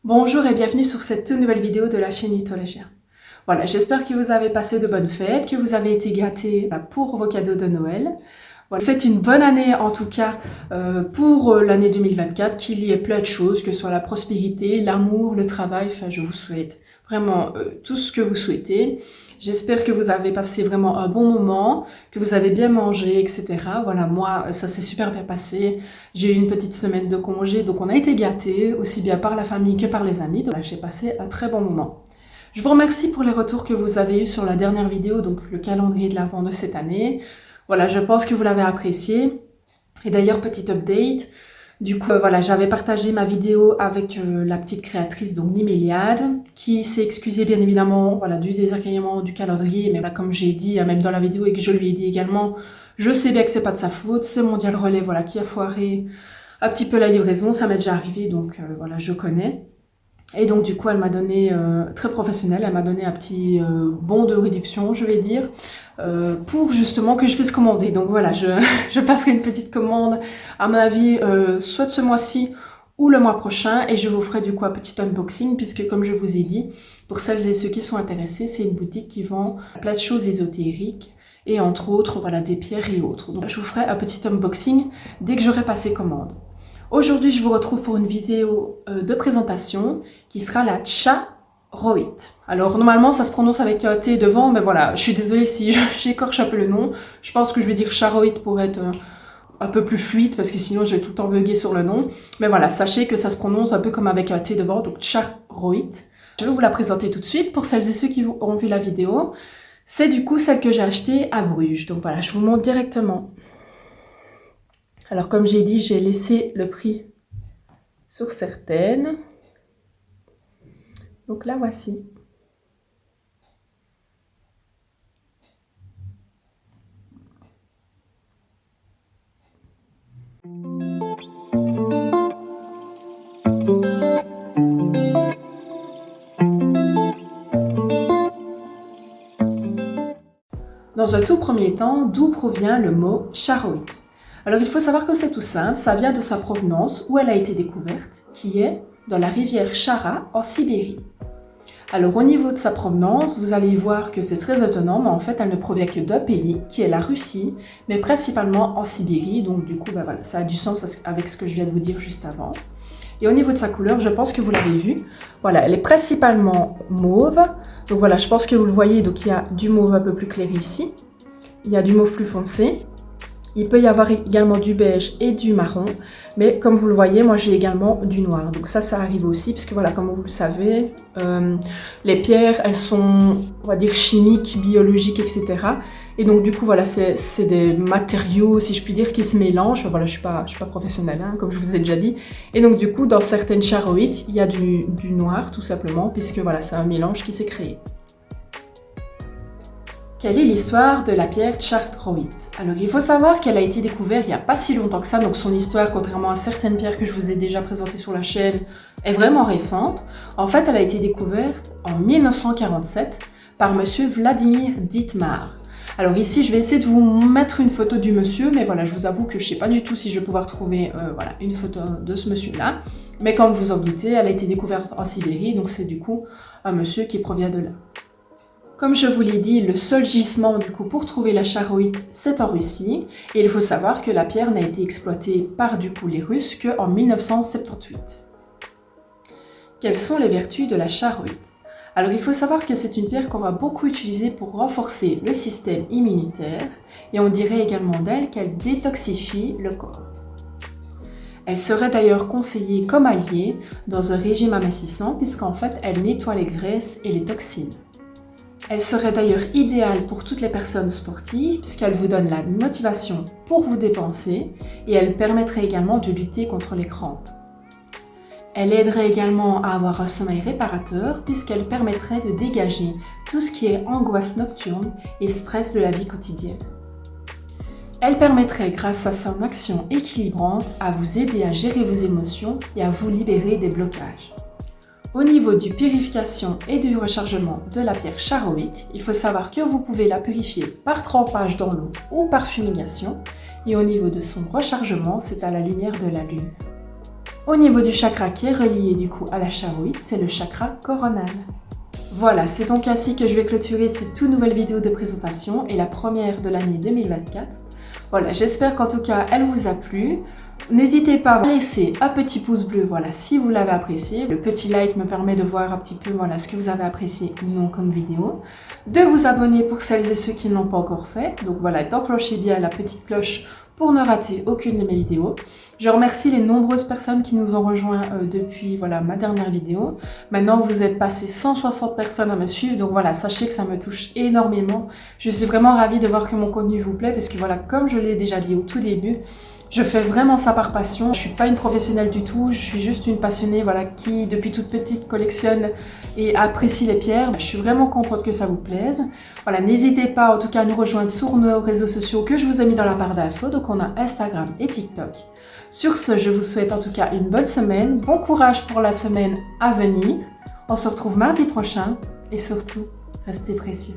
Bonjour et bienvenue sur cette toute nouvelle vidéo de la chaîne Mythologia. Voilà, j'espère que vous avez passé de bonnes fêtes, que vous avez été gâtés pour vos cadeaux de Noël. Voilà, c'est une bonne année en tout cas pour l'année 2024, qu'il y ait plein de choses, que ce soit la prospérité, l'amour, le travail, enfin je vous souhaite vraiment tout ce que vous souhaitez. J'espère que vous avez passé vraiment un bon moment, que vous avez bien mangé, etc. Voilà, moi, ça s'est super bien passé. J'ai eu une petite semaine de congé, donc on a été gâtés, aussi bien par la famille que par les amis. Donc j'ai passé un très bon moment. Je vous remercie pour les retours que vous avez eus sur la dernière vidéo, donc le calendrier de l'Avent de cette année. Voilà, je pense que vous l'avez apprécié. Et d'ailleurs, petit update. Du coup, voilà, j'avais partagé ma vidéo avec la petite créatrice, donc Niméliade, qui s'est excusée bien évidemment voilà, du désagrément du calendrier, mais voilà, comme j'ai dit, même dans la vidéo et que je lui ai dit également, je sais bien que c'est pas de sa faute, c'est Mondial Relais voilà, qui a foiré un petit peu la livraison, ça m'est déjà arrivé, donc voilà, je connais. Et donc du coup, elle m'a donné, très professionnelle, elle m'a donné un petit bon de réduction, je vais dire, pour justement que je puisse commander. Donc voilà, je passerai une petite commande, à mon avis, soit ce mois-ci ou le mois prochain, et je vous ferai du coup un petit unboxing, puisque comme je vous ai dit, pour celles et ceux qui sont intéressés, c'est une boutique qui vend plein de choses ésotériques, et entre autres, voilà, des pierres et autres. Donc je vous ferai un petit unboxing dès que j'aurai passé commande. Aujourd'hui, je vous retrouve pour une vidéo de présentation qui sera la charoïte. Alors, normalement, ça se prononce avec un T devant, mais voilà, je suis désolée si j'écorche un peu le nom. Je pense que je vais dire charoïte pour être un peu plus fluide, parce que sinon, je vais tout le temps bugger sur le nom. Mais voilà, sachez que ça se prononce un peu comme avec un T devant, donc charoïte. Je vais vous la présenter tout de suite pour celles et ceux qui auront vu la vidéo. C'est du coup celle que j'ai achetée à Bruges. Donc voilà, je vous montre directement. Alors comme j'ai dit, j'ai laissé le prix sur certaines. Donc la voici. Dans un tout premier temps, d'où provient le mot charoïte? Alors il faut savoir que c'est tout simple, ça vient de sa provenance, où elle a été découverte, qui est dans la rivière Chara en Sibérie. Alors au niveau de sa provenance, vous allez voir que c'est très étonnant, mais en fait elle ne provient que d'un pays, qui est la Russie, mais principalement en Sibérie, donc du coup voilà, ça a du sens avec ce que je viens de vous dire juste avant. Et au niveau de sa couleur, je pense que vous l'avez vu, voilà, elle est principalement mauve, donc voilà, je pense que vous le voyez, donc il y a du mauve un peu plus clair ici, il y a du mauve plus foncé, il peut y avoir également du beige et du marron, mais comme vous le voyez, moi j'ai également du noir. Donc ça arrive aussi, puisque voilà, comme vous le savez, les pierres, elles sont, on va dire, chimiques, biologiques, etc. Et donc du coup, voilà, c'est des matériaux, si je puis dire, qui se mélangent. Voilà, je suis pas professionnelle, hein, comme je vous ai déjà dit. Et donc du coup, dans certaines charoïtes, il y a du noir, tout simplement, puisque voilà, c'est un mélange qui s'est créé. Quelle est l'histoire de la pierre charoïte? Alors il faut savoir qu'elle a été découverte il n'y a pas si longtemps que ça, donc son histoire, contrairement à certaines pierres que je vous ai déjà présentées sur la chaîne, est vraiment récente. En fait, elle a été découverte en 1947 par monsieur Vladimir Dittmar. Alors ici, je vais essayer de vous mettre une photo du monsieur, mais voilà, je vous avoue que je ne sais pas du tout si je vais pouvoir trouver voilà, une photo de ce monsieur-là. Mais comme vous en doutez, elle a été découverte en Sibérie, donc c'est du coup un monsieur qui provient de là. Comme je vous l'ai dit, le seul gisement du coup pour trouver la charoïte, c'est en Russie. Et il faut savoir que la pierre n'a été exploitée par du coup les Russes qu'en 1978. Quelles sont les vertus de la charoïte? Alors il faut savoir que c'est une pierre qu'on va beaucoup utiliser pour renforcer le système immunitaire. Et on dirait également d'elle qu'elle détoxifie le corps. Elle serait d'ailleurs conseillée comme alliée dans un régime amincissant puisqu'en fait elle nettoie les graisses et les toxines. Elle serait d'ailleurs idéale pour toutes les personnes sportives puisqu'elle vous donne la motivation pour vous dépenser et elle permettrait également de lutter contre les crampes. Elle aiderait également à avoir un sommeil réparateur puisqu'elle permettrait de dégager tout ce qui est angoisse nocturne et stress de la vie quotidienne. Elle permettrait, grâce à son action équilibrante, à vous aider à gérer vos émotions et à vous libérer des blocages. Au niveau du purification et du rechargement de la pierre charoïte, il faut savoir que vous pouvez la purifier par trempage dans l'eau ou par fumigation. Et au niveau de son rechargement, c'est à la lumière de la lune. Au niveau du chakra qui est relié du coup à la charoïde, c'est le chakra coronal. Voilà, c'est donc ainsi que je vais clôturer cette toute nouvelle vidéo de présentation et la première de l'année 2024. Voilà, j'espère qu'en tout cas elle vous a plu. N'hésitez pas à laisser un petit pouce bleu, voilà, si vous l'avez apprécié. Le petit like me permet de voir un petit peu, voilà, ce que vous avez apprécié ou non comme vidéo. De vous abonner pour celles et ceux qui ne l'ont pas encore fait. Donc voilà, d'enclencher bien la petite cloche pour ne rater aucune de mes vidéos. Je remercie les nombreuses personnes qui nous ont rejoints depuis voilà, ma dernière vidéo. Maintenant, vous êtes passé 160 personnes à me suivre, donc voilà, sachez que ça me touche énormément. Je suis vraiment ravie de voir que mon contenu vous plaît, parce que voilà, comme je l'ai déjà dit au tout début, je fais vraiment ça par passion. Je suis pas une professionnelle du tout, je suis juste une passionnée voilà, qui, depuis toute petite, collectionne et apprécie les pierres. Je suis vraiment contente que ça vous plaise. Voilà, n'hésitez pas en tout cas à nous rejoindre sur nos réseaux sociaux que je vous ai mis dans la barre d'infos. Donc on a Instagram et TikTok. Sur ce, je vous souhaite en tout cas une bonne semaine. Bon courage pour la semaine à venir. On se retrouve mardi prochain et surtout, restez précieux.